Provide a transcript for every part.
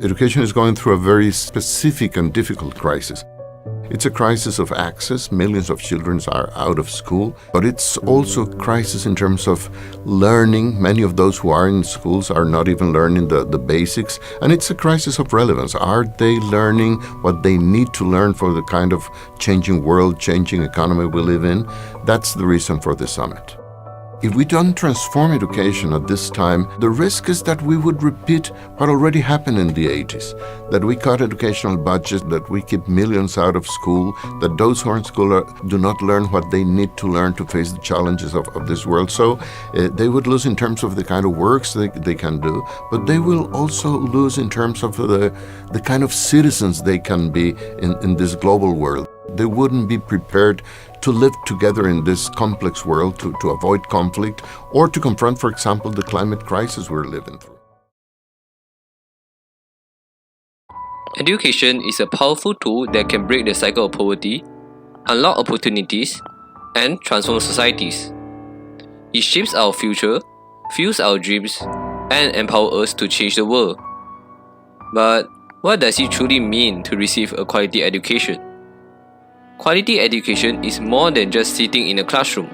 Education is going through a very specific and difficult crisis. It's a crisis of access. Millions of children are out of school, but it's also a crisis in terms of learning. Many of those who are in schools are not even learning the basics, and it's a crisis of relevance. Are they learning what they need to learn for the kind of changing world, changing economy we live in? That's the reason for the summit. If we don't transform education at this time, the risk is that we would repeat what already happened in the 80s, that we cut educational budgets, that we keep millions out of school, that those who are in school do not learn what they need to learn to face the challenges of this world. So they would lose in terms of the kind of works they can do, but they will also lose in terms of the kind of citizens they can be in this global world. They wouldn't be prepared to live together in this complex world, to avoid conflict, or to confront, for example, the climate crisis we're living through. Education is a powerful tool that can break the cycle of poverty, unlock opportunities, and transform societies. It shapes our future, fuels our dreams, and empowers us to change the world. But what does it truly mean to receive a quality education? Quality education is more than just sitting in a classroom.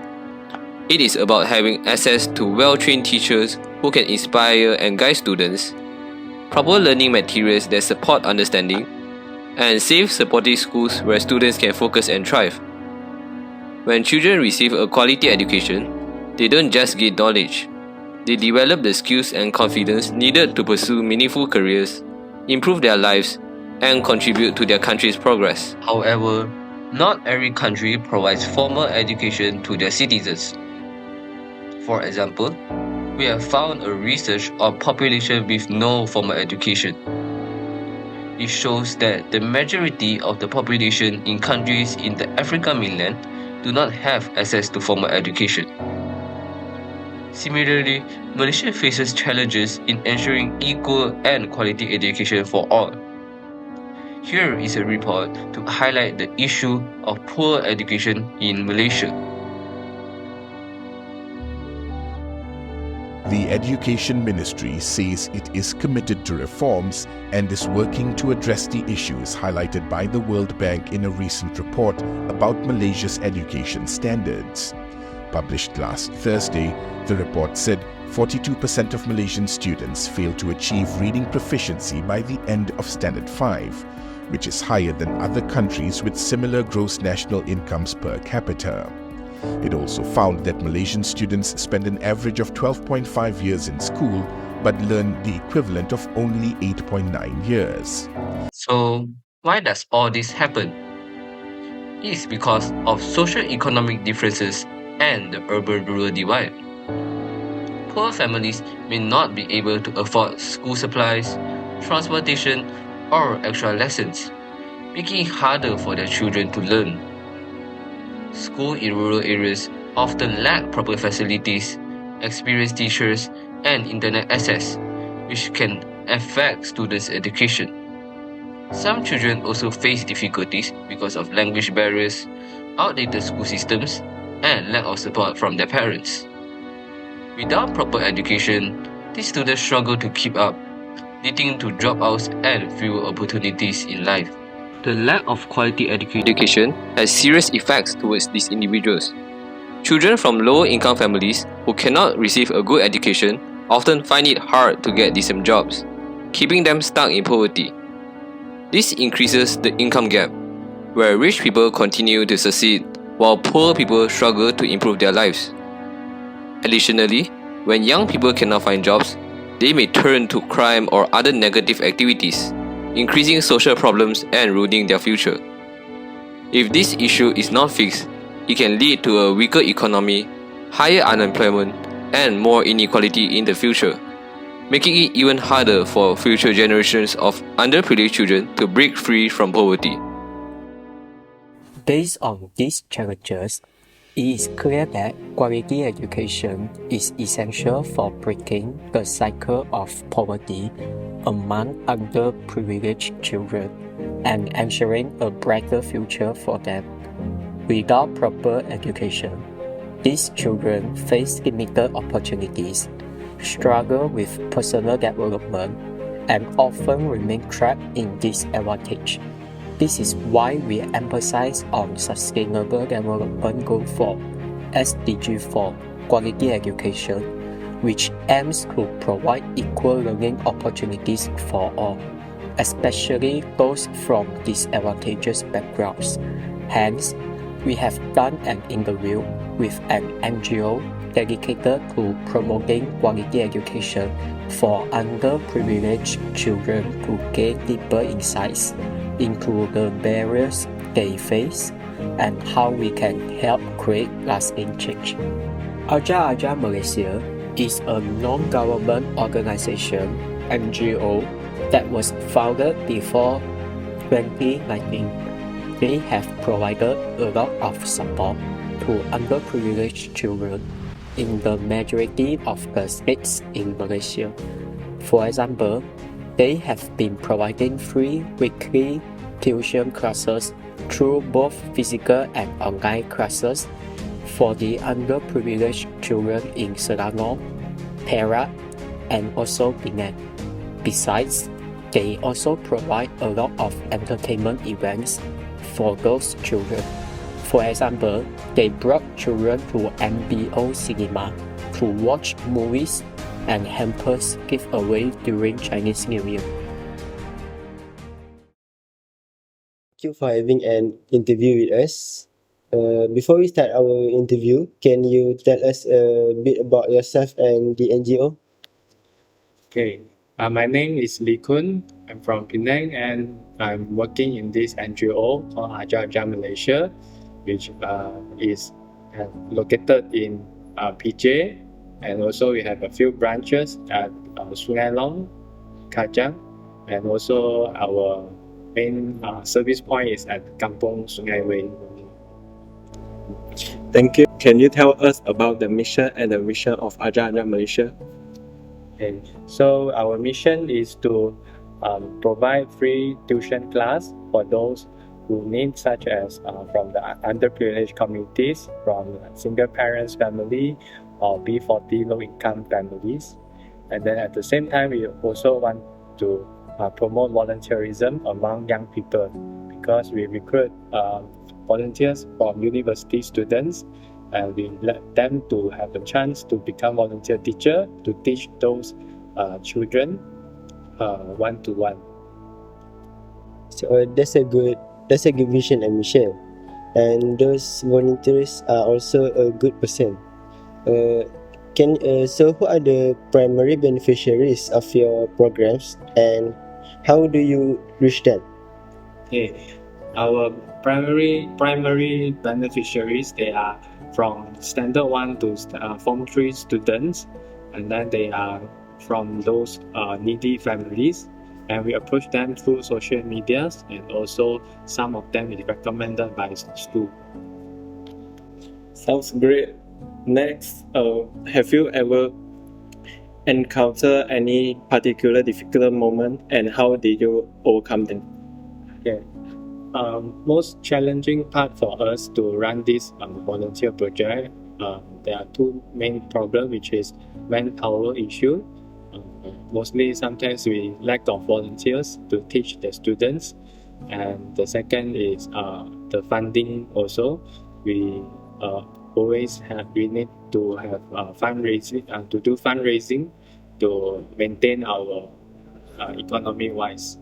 It is about having access to well-trained teachers who can inspire and guide students, proper learning materials that support understanding, and safe, supportive schools where students can focus and thrive. When children receive a quality education, they don't just gain knowledge. They develop the skills and confidence needed to pursue meaningful careers, improve their lives, and contribute to their country's progress. However, not every country provides formal education to their citizens. For example, we have found a research on population with no formal education. It shows that the majority of the population in countries in the African mainland do not have access to formal education. Similarly, Malaysia faces challenges in ensuring equal and quality education for all. Here is a report to highlight the issue of poor education in Malaysia. The Education Ministry says it is committed to reforms and is working to address the issues highlighted by the World Bank in a recent report about Malaysia's education standards. Published last Thursday, the report said 42% of Malaysian students fail to achieve reading proficiency by the end of Standard 5, which is higher than other countries with similar gross national incomes per capita. It also found that Malaysian students spend an average of 12.5 years in school but learn the equivalent of only 8.9 years. So, why does all this happen? It is because of socio-economic differences and the urban-rural divide. Poor families may not be able to afford school supplies, transportation, or extra lessons, making it harder for their children to learn. Schools in rural areas often lack proper facilities, experienced teachers, and internet access, which can affect students' education. Some children also face difficulties because of language barriers, outdated school systems, and lack of support from their parents. Without proper education, these students struggle to keep up, leading to dropouts and fewer opportunities in life. The lack of quality education has serious effects towards these individuals. Children from lower-income families who cannot receive a good education often find it hard to get decent jobs, keeping them stuck in poverty. This increases the income gap, where rich people continue to succeed while poor people struggle to improve their lives. Additionally, when young people cannot find jobs, they may turn to crime or other negative activities, increasing social problems and ruining their future. If this issue is not fixed, it can lead to a weaker economy, higher unemployment, and more inequality in the future, making it even harder for future generations of underprivileged children to break free from poverty. Based on these challenges, it is clear that quality education is essential for breaking the cycle of poverty among underprivileged children and ensuring a brighter future for them. Without proper education, these children face limited opportunities, struggle with personal development, and often remain trapped in disadvantage. This is why we emphasize on Sustainable Development Goal 4, SDG 4, Quality Education, which aims to provide equal learning opportunities for all, especially those from disadvantaged backgrounds. Hence, we have done an interview with an NGO dedicated to promoting quality education for underprivileged children to gain deeper insights into the barriers they face and how we can help create lasting change. Ajar Ajar Malaysia is a non-government organization, NGO, that was founded before 2019. They have provided a lot of support to underprivileged children in the majority of the states in Malaysia. For example, they have been providing free weekly tuition classes through both physical and online classes for the underprivileged children in Selangor, Perak, and also Penang. Besides, they also provide a lot of entertainment events for those children. For example, they brought children to MBO Cinema to watch movies and hampers giveaway during Chinese New Year. Thank you for having an interview with us. Before we start our interview, can you tell us a bit about yourself and the NGO? Okay, my name is Lee Kun. I'm from Penang and I'm working in this NGO called Ajar Ajar Malaysia, which is located in PJ, and also we have a few branches at Sungai Long, Kajang, and also our main service point is at Kampung Sungai Way. Thank you. Can you tell us about the mission and the vision of Ajar Ajar Malaysia? Okay, so our mission is to provide free tuition class for those who need, such as from the underprivileged communities, from single parents family or B40 low income families. And then at the same time, we also want to promote volunteerism among young people, because we recruit volunteers from university students, and we let them to have the chance to become volunteer teacher to teach those children one-to-one. So that's a good vision and mission, and those volunteers are also a good person. So who are the primary beneficiaries of your programs, and how do you reach them? Okay, our primary beneficiaries, they are from standard 1 to form 3 students, and then they are from those needy families, and we approach them through social medias, and also some of them is recommended by school. Sounds great. Next, have you ever encountered any particular difficult moment, and how did you overcome them? Okay. Most challenging part for us to run this volunteer project, there are two main problems, which is manpower issue. Mostly sometimes we lack of volunteers to teach the students, and the second is the funding also. We need to have fundraising to do fundraising to maintain our economy wise.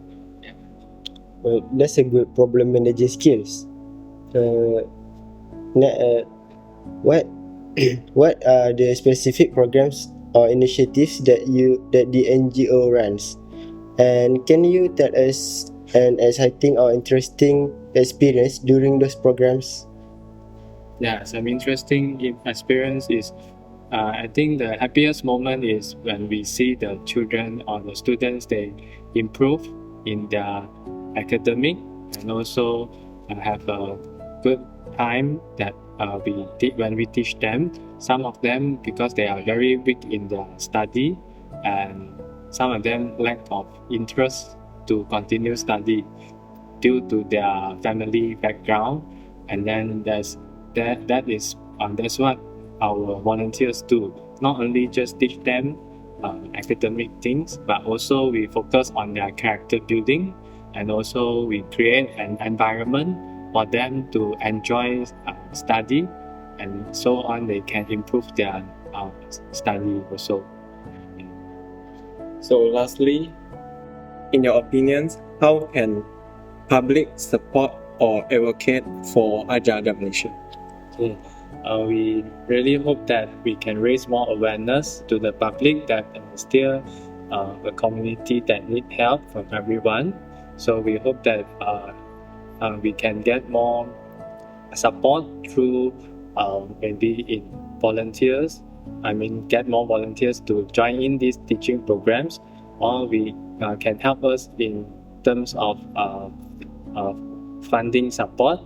Well, that's a good problem managing skills. What are the specific programs or initiatives that the NGO runs? And can you tell us an exciting or interesting experience during those programs? Yeah, some interesting experience is I think the happiest moment is when we see the children or the students, they improve in their academic, and also have a good time that when we teach them. Some of them, because they are very weak in their study, and some of them lack of interest to continue study due to their family background, and then that's what our volunteers do. Not only just teach them academic things, but also we focus on their character building, and also we create an environment for them to enjoy study, and so on they can improve their study also. So lastly, in your opinions, how can public support or advocate for Ajar Malaysia? We really hope that we can raise more awareness to the public that still a community that need help from everyone. So we hope that we can get more support through maybe in volunteers. Get more volunteers to join in these teaching programs, or we can help us in terms of funding support.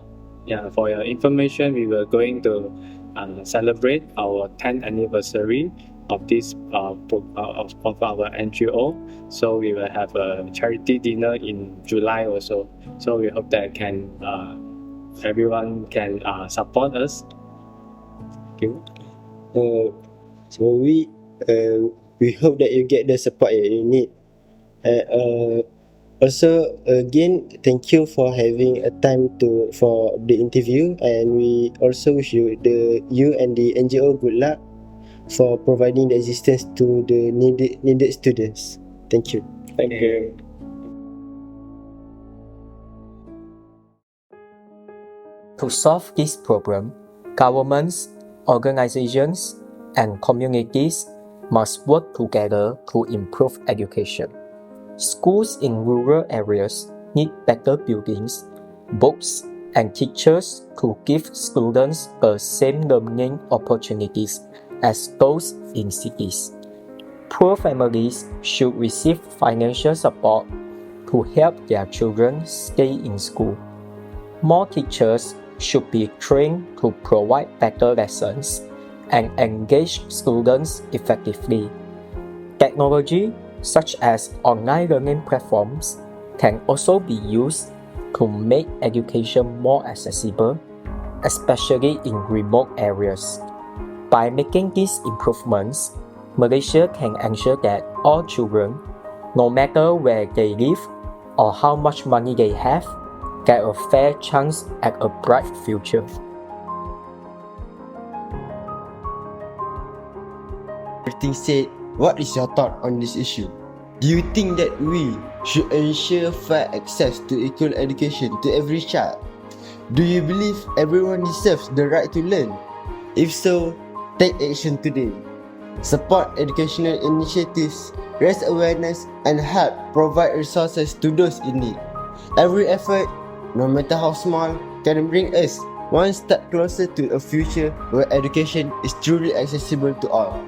For your information, we were going to celebrate our 10th anniversary of this of our NGO. So we will have a charity dinner in July also. So we hope that everyone can support us. Thank you. So we hope that you get the support that you need. Also, again, thank you for having a time for the interview, and we also wish you and the NGO good luck for providing the assistance to the needed students. Thank you. Thank you. To solve this problem, governments, organizations, and communities must work together to improve education. Schools in rural areas need better buildings, books, and teachers to give students the same learning opportunities as those in cities. Poor families should receive financial support to help their children stay in school. More teachers should be trained to provide better lessons and engage students effectively. Technology, such as online learning platforms, can also be used to make education more accessible, especially in remote areas. By making these improvements, Malaysia can ensure that all children, no matter where they live or how much money they have, get a fair chance at a bright future. Everything said, what is your thought on this issue? Do you think that we should ensure fair access to equal education to every child? Do you believe everyone deserves the right to learn? If so, take action today. Support educational initiatives, raise awareness, and help provide resources to those in need. Every effort, no matter how small, can bring us one step closer to a future where education is truly accessible to all.